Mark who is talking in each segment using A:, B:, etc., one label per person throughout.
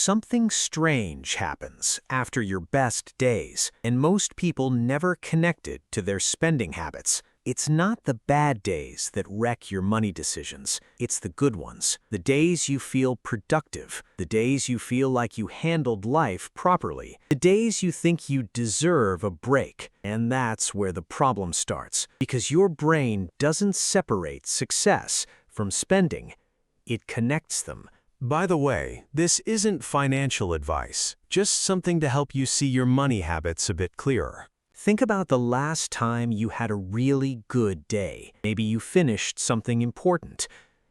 A: Something strange happens after your best days, and most people never connect it to their spending habits. It's not the bad days that wreck your money decisions. It's the good ones. The days you feel productive. The days you feel like you handled life properly. The days you think you deserve a break. And that's where the problem starts. Because your brain doesn't separate success from spending. It connects them.
B: By the way, this isn't financial advice, just something to help you see your money habits a bit clearer.
A: Think about the last time you had a really good day. Maybe you finished something important.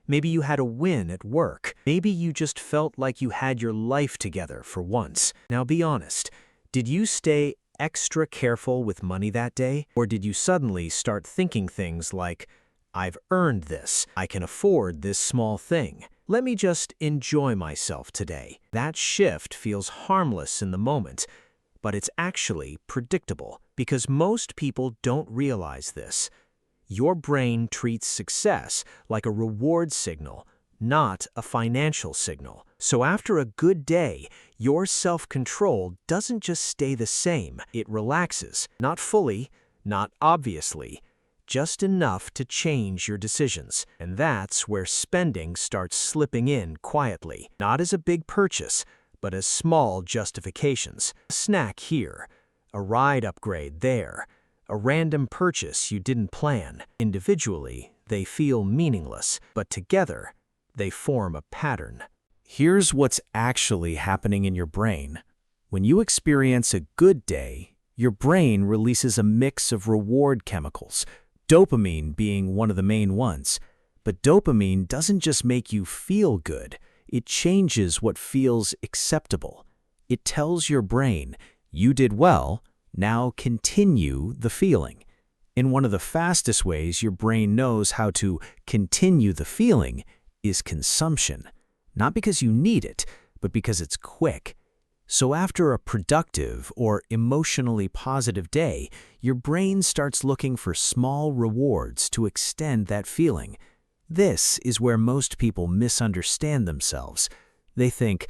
A: Maybe you had a win at work. Maybe you just felt like you had your life together for once. Now be honest, did you stay extra careful with money that day? Or did you suddenly start thinking things like, I've earned this, I can afford this small thing. Let me just enjoy myself today. That shift feels harmless in the moment, but it's actually predictable because most people don't realize this. Your brain treats success like a reward signal, not a financial signal. So after a good day, your self-control doesn't just stay the same. It relaxes, not fully, not obviously, just enough to change your decisions. And that's where spending starts slipping in quietly, not as a big purchase, but as small justifications. A snack here, a ride upgrade there, a random purchase you didn't plan. Individually, they feel meaningless, but together, they form a pattern.
B: Here's what's actually happening in your brain. When you experience a good day, your brain releases a mix of reward chemicals, dopamine being one of the main ones. But dopamine doesn't just make you feel good, it changes what feels acceptable. It tells your brain, you did well, now continue the feeling. And one of the fastest ways your brain knows how to continue the feeling is consumption. Not because you need it, but because it's quick. So after a productive or emotionally positive day, your brain starts looking for small rewards to extend that feeling. This is where most people misunderstand themselves. They think,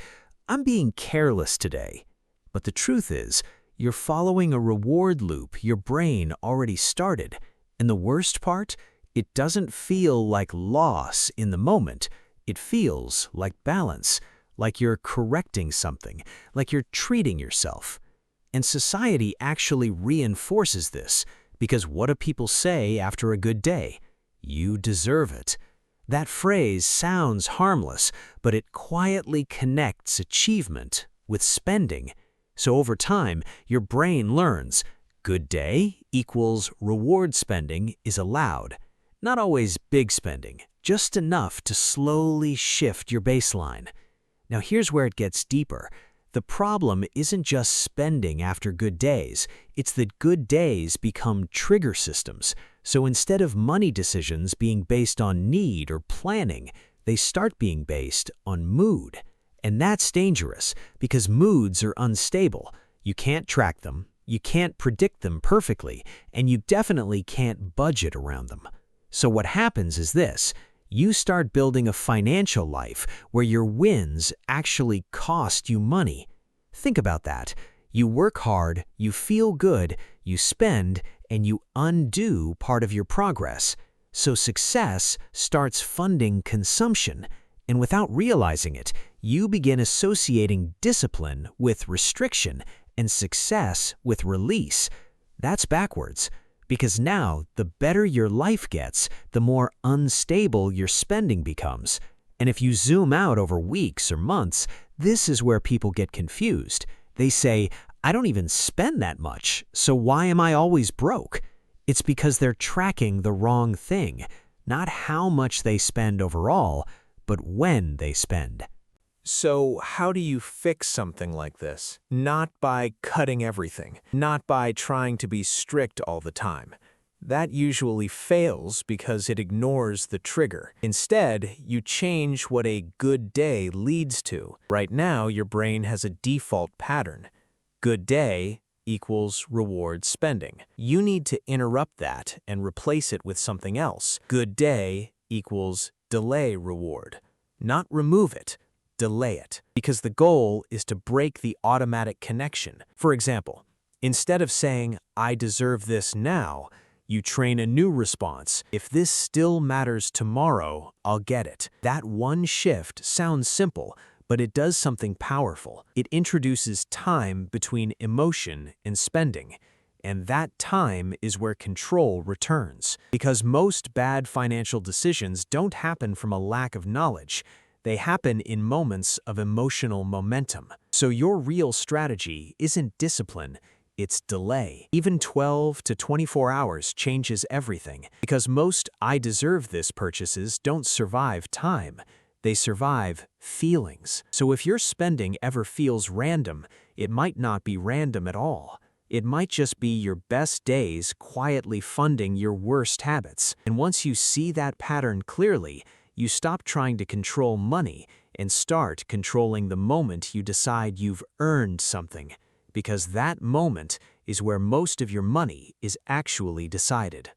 B: I'm being careless today. But the truth is, you're following a reward loop your brain already started. And the worst part, it doesn't feel like loss in the moment. It feels like balance. Like you're correcting something, like you're treating yourself. And society actually reinforces this, because what do people say after a good day? You deserve it. That phrase sounds harmless, but it quietly connects achievement with spending. So over time, your brain learns, good day equals reward spending is allowed. Not always big spending, just enough to slowly shift your baseline. Now here's where it gets deeper. The problem isn't just spending after good days, it's that good days become trigger systems. So instead of money decisions being based on need or planning, they start being based on mood. And that's dangerous because moods are unstable. You can't track them, you can't predict them perfectly, and you definitely can't budget around them. So what happens is this. You start building a financial life where your wins actually cost you money. Think about that. You work hard, you feel good, you spend, and you undo part of your progress. So success starts funding consumption. And without realizing it, you begin associating discipline with restriction and success with release. That's backwards. Because now, the better your life gets, the more unstable your spending becomes. And if you zoom out over weeks or months, this is where people get confused. They say, I don't even spend that much, so why am I always broke? It's because they're tracking the wrong thing, not how much they spend overall, but when they spend.
A: So how do you fix something like this? Not by cutting everything, not by trying to be strict all the time. That usually fails because it ignores the trigger. Instead, you change what a good day leads to. Right now, your brain has a default pattern. Good day equals reward spending. You need to interrupt that and replace it with something else. Good day equals delay reward. Not remove it. delay it, because the goal is to break the automatic connection. For example, instead of saying, "I deserve this now," you train a new response. "If this still matters tomorrow, I'll get it." That one shift sounds simple, but it does something powerful. It introduces time between emotion and spending. And that time is where control returns. Because most bad financial decisions don't happen from a lack of knowledge. They happen in moments of emotional momentum. So your real strategy isn't discipline, it's delay. Even 12 to 24 hours changes everything. Because most "I deserve this" purchases don't survive time. They survive feelings. So if your spending ever feels random, it might not be random at all. It might just be your best days quietly funding your worst habits. And once you see that pattern clearly, you stop trying to control money and start controlling the moment you decide you've earned something. Because that moment is where most of your money is actually decided.